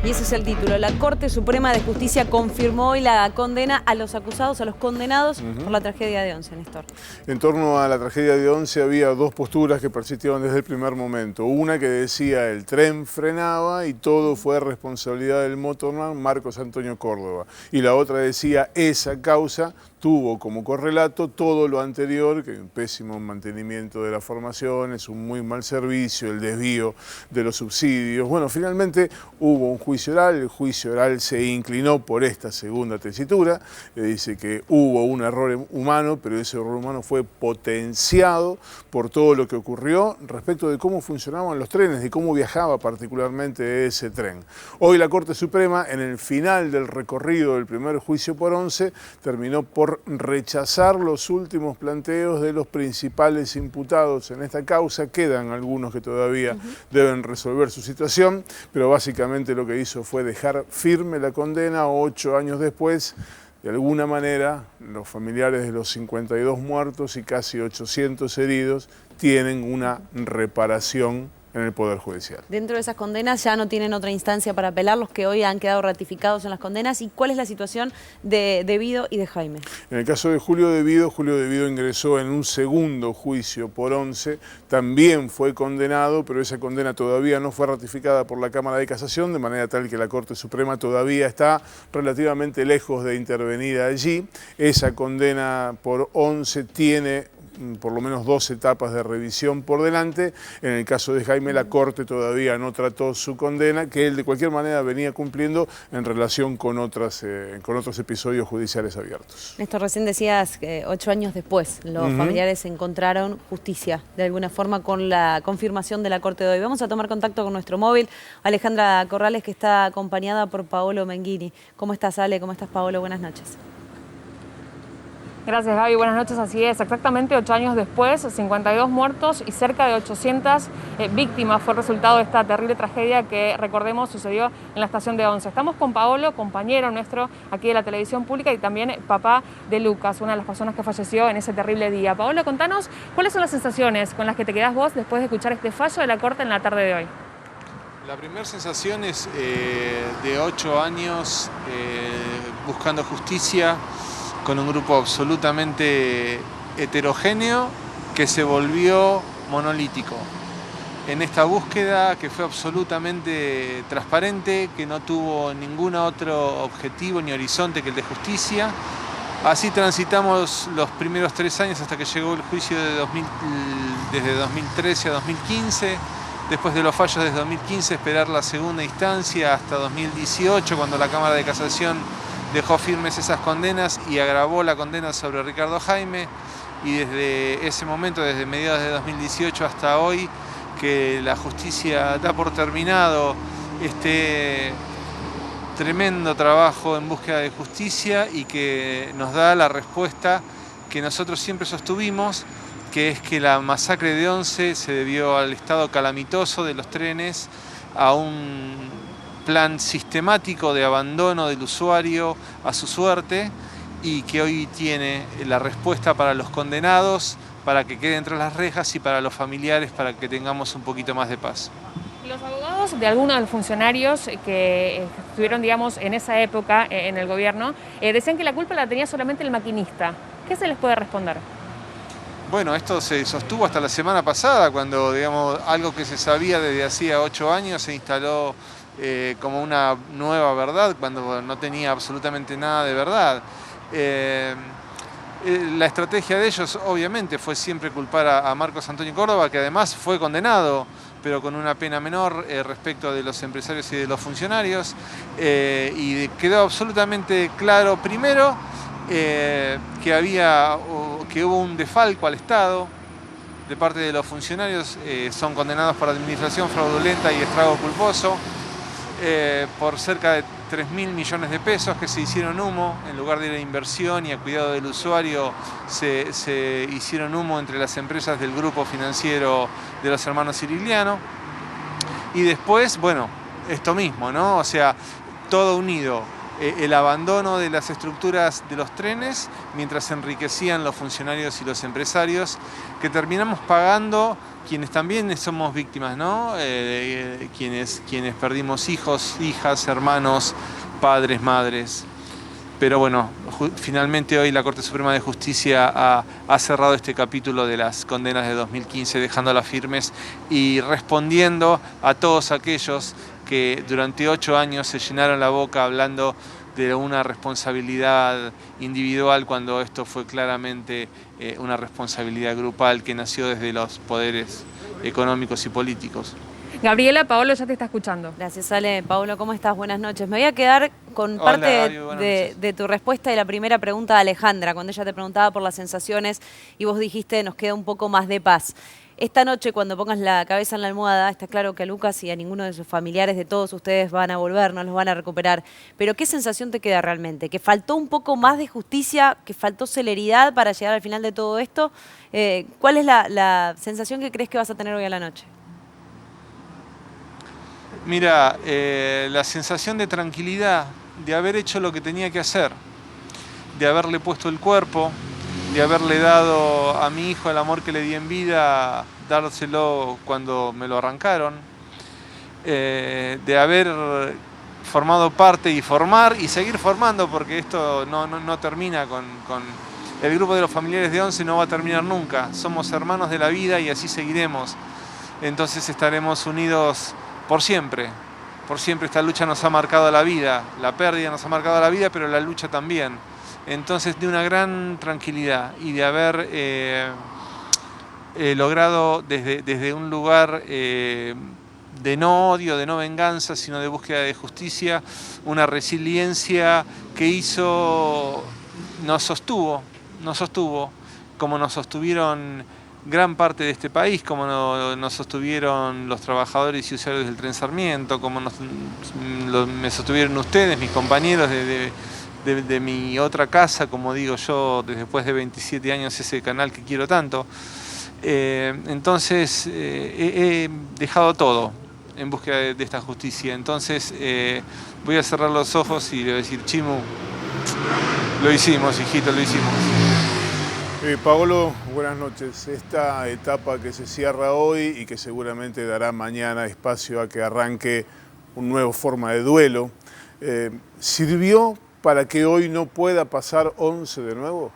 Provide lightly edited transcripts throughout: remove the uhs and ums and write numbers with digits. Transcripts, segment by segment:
Y ese es el título. La Corte Suprema de Justicia confirmó hoy la condena a los acusados, a los condenados por la tragedia de Once, Néstor. En torno a la tragedia de Once había dos posturas que persistieron desde el primer momento. Una que decía el tren frenaba y todo fue responsabilidad del motorman Marcos Antonio Córdoba. Y la otra decía esa causa tuvo como correlato todo lo anterior, que un pésimo mantenimiento de las formaciones, un muy mal servicio, el desvío de los subsidios. Bueno, finalmente hubo un juicio oral, el juicio oral se inclinó por esta segunda tesitura, dice que hubo un error humano, pero ese error humano fue potenciado por todo lo que ocurrió respecto de cómo funcionaban los trenes, de cómo viajaba particularmente ese tren. Hoy la Corte Suprema, en el final del recorrido del primer juicio por Once, terminó por rechazar los últimos planteos de los principales imputados en esta causa. Quedan algunos que todavía deben resolver su situación, pero básicamente lo que hizo fue dejar firme la condena 8 años después. De alguna manera, los familiares de los 52 muertos y casi 800 heridos tienen una reparación en el Poder Judicial. Dentro de esas condenas ya no tienen otra instancia para apelar, los que hoy han quedado ratificados en las condenas. ¿Y cuál es la situación de Vido y de Jaime? En el caso de Julio de Vido ingresó en un segundo juicio por Once, también fue condenado, pero esa condena todavía no fue ratificada por la Cámara de Casación, de manera tal que la Corte Suprema todavía está relativamente lejos de intervenir allí. Esa condena por Once tiene por lo menos 2 etapas de revisión por delante. En el caso de Jaime, la Corte todavía no trató su condena, que él de cualquier manera venía cumpliendo en relación con otros episodios judiciales abiertos. Néstor, recién decías que 8 años después los familiares encontraron justicia de alguna forma con la confirmación de la Corte de hoy. Vamos a tomar contacto con nuestro móvil, Alejandra Corrales, que está acompañada por Paolo Menghini. ¿Cómo estás, Ale? ¿Cómo estás, Paolo? Buenas noches. Gracias, Gaby. Buenas noches. Así es, exactamente 8 años después, 52 muertos y cerca de 800 víctimas fue el resultado de esta terrible tragedia que, recordemos, sucedió en la estación de Once. Estamos con Paolo, compañero nuestro aquí de la televisión pública y también papá de Lucas, una de las personas que falleció en ese terrible día. Paolo, contanos cuáles son las sensaciones con las que te quedás vos después de escuchar este fallo de la Corte en la tarde de hoy. La primera sensación es de 8 años buscando justicia, con un grupo absolutamente heterogéneo que se volvió monolítico. En esta búsqueda que fue absolutamente transparente, que no tuvo ningún otro objetivo ni horizonte que el de justicia. Así transitamos los primeros 3 años hasta que llegó el juicio desde 2013 a 2015. Después de los fallos desde 2015, esperar la segunda instancia hasta 2018, cuando la Cámara de Casación dejó firmes esas condenas y agravó la condena sobre Ricardo Jaime, y desde ese momento, desde mediados de 2018 hasta hoy, que la justicia da por terminado este tremendo trabajo en búsqueda de justicia y que nos da la respuesta que nosotros siempre sostuvimos, que es que la masacre de Once se debió al estado calamitoso de los trenes, a un plan sistemático de abandono del usuario a su suerte, y que hoy tiene la respuesta para los condenados, para que queden tras las rejas, y para los familiares, para que tengamos un poquito más de paz. Los abogados de algunos de los funcionarios que estuvieron, digamos, en esa época en el gobierno, decían que la culpa la tenía solamente el maquinista. ¿Qué se les puede responder? Bueno, esto se sostuvo hasta la semana pasada, cuando, digamos, algo que se sabía desde hacía 8 años se instaló como una nueva verdad, cuando no tenía absolutamente nada de verdad. La estrategia de ellos, obviamente, fue siempre culpar a Marcos Antonio Córdoba, que además fue condenado, pero con una pena menor respecto de los empresarios y de los funcionarios. Y quedó absolutamente claro, primero, que hubo un desfalco al Estado de parte de los funcionarios. Son condenados por administración fraudulenta y estrago culposo, por cerca de 3.000 millones de pesos que se hicieron humo. En lugar de la inversión y a cuidado del usuario, se hicieron humo entre las empresas del grupo financiero de los hermanos Sirigliano. Y después, bueno, esto mismo, ¿no? O sea, todo unido. el abandono de las estructuras de los trenes mientras se enriquecían los funcionarios y los empresarios, que terminamos pagando quienes también somos víctimas, ¿no? Quienes perdimos hijos, hijas, hermanos, padres, madres. Pero bueno, finalmente hoy la Corte Suprema de Justicia ha cerrado este capítulo de las condenas de 2015, dejándolas firmes y respondiendo a todos aquellos que durante 8 años se llenaron la boca hablando de una responsabilidad individual cuando esto fue claramente una responsabilidad grupal que nació desde los poderes económicos y políticos. Gabriela, Paolo ya te está escuchando. Gracias, Ale. Paolo, ¿cómo estás? Buenas noches. Me voy a quedar con Hola, parte Gabriel, de tu respuesta y la primera pregunta de Alejandra, cuando ella te preguntaba por las sensaciones y vos dijiste nos queda un poco más de paz. Esta noche, cuando pongas la cabeza en la almohada, está claro que a Lucas y a ninguno de sus familiares, de todos ustedes, van a volver, no los van a recuperar. Pero ¿qué sensación te queda realmente? ¿Que faltó un poco más de justicia, que faltó celeridad para llegar al final de todo esto? ¿Cuál es la sensación que crees que vas a tener hoy a la noche? Mira, la sensación de tranquilidad, de haber hecho lo que tenía que hacer, de haberle puesto el cuerpo, de haberle dado a mi hijo el amor que le di en vida, dárselo cuando me lo arrancaron, de haber formado parte y formar y seguir formando, porque esto no termina con el grupo de los familiares de ONCE, no va a terminar nunca. Somos hermanos de la vida y así seguiremos. Entonces estaremos unidos por siempre. Por siempre esta lucha nos ha marcado la vida, la pérdida nos ha marcado la vida, pero la lucha también. Entonces, de una gran tranquilidad y de haber logrado desde un lugar de no odio, de no venganza, sino de búsqueda de justicia, una resiliencia que nos sostuvo, como nos sostuvieron gran parte de este país, como nos sostuvieron los trabajadores y usuarios del Tren Sarmiento, como me sostuvieron ustedes, mis compañeros de mi otra casa, como digo yo, después de 27 años, ese canal que quiero tanto. Entonces he dejado todo en búsqueda de esta justicia. Entonces voy a cerrar los ojos y le voy a decir: Chimu, lo hicimos, hijito, lo hicimos. Paolo, buenas noches. Esta etapa que se cierra hoy y que seguramente dará mañana espacio a que arranque una nueva forma de duelo, ¿sirvió para que hoy no pueda pasar ONCE de nuevo?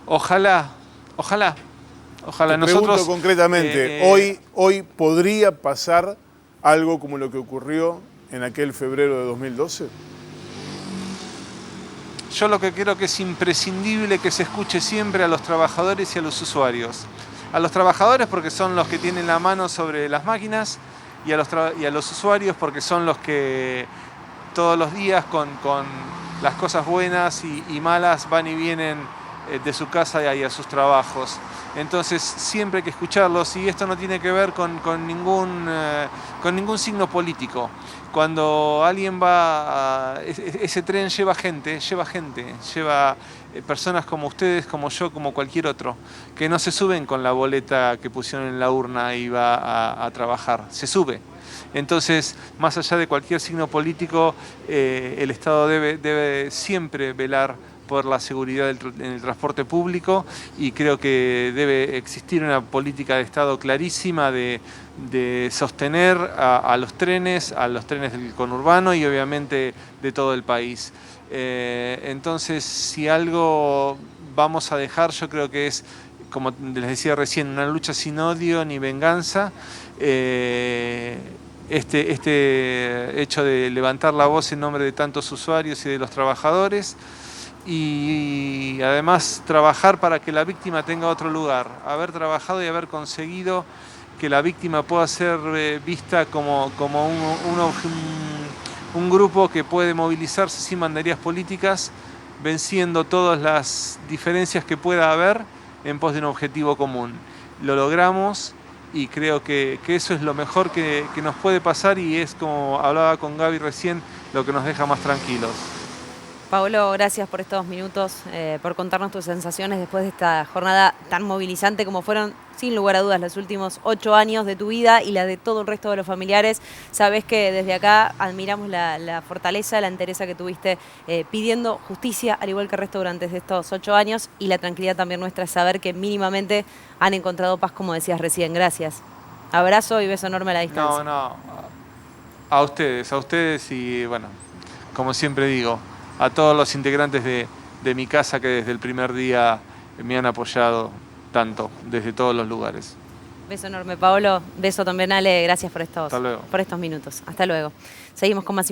Ojalá. Te Nosotros, pregunto concretamente, ¿hoy podría pasar algo como lo que ocurrió en aquel febrero de 2012? Yo lo que creo que es imprescindible que se escuche siempre a los trabajadores y a los usuarios. A los trabajadores porque son los que tienen la mano sobre las máquinas y a los usuarios porque son los que todos los días con las cosas buenas y malas van y vienen de su casa y a sus trabajos. Entonces siempre hay que escucharlos y esto no tiene que ver con ningún signo político. Cuando alguien ese tren lleva gente, lleva personas como ustedes, como yo, como cualquier otro, que no se suben con la boleta que pusieron en la urna y va a trabajar, se sube. Entonces, más allá de cualquier signo político, el Estado debe siempre velar por la seguridad en el transporte público y creo que debe existir una política de Estado clarísima de sostener a los trenes del conurbano y obviamente de todo el país. Entonces, si algo vamos a dejar, yo creo que es, como les decía recién, una lucha sin odio ni venganza. Este hecho de levantar la voz en nombre de tantos usuarios y de los trabajadores y además trabajar para que la víctima tenga otro lugar, haber trabajado y haber conseguido que la víctima pueda ser vista como un grupo que puede movilizarse sin banderías políticas, venciendo todas las diferencias que pueda haber en pos de un objetivo común. Lo logramos y creo que eso es lo mejor que nos puede pasar y es, como hablaba con Gaby recién, lo que nos deja más tranquilos. Paolo, gracias por estos minutos, por contarnos tus sensaciones después de esta jornada tan movilizante como fueron, sin lugar a dudas, los últimos 8 años de tu vida y la de todo el resto de los familiares. Sabés que desde acá admiramos la fortaleza, la entereza que tuviste pidiendo justicia, al igual que el resto durante estos 8 años, y la tranquilidad también nuestra es saber que mínimamente han encontrado paz, como decías recién. Gracias. Abrazo y beso enorme a la distancia. No, a ustedes y bueno, como siempre digo, a todos los integrantes de mi casa que desde el primer día me han apoyado tanto, desde todos los lugares. Beso enorme, Paolo. Beso también, Ale. Gracias por Hasta luego. por estos minutos. Hasta luego. Seguimos con más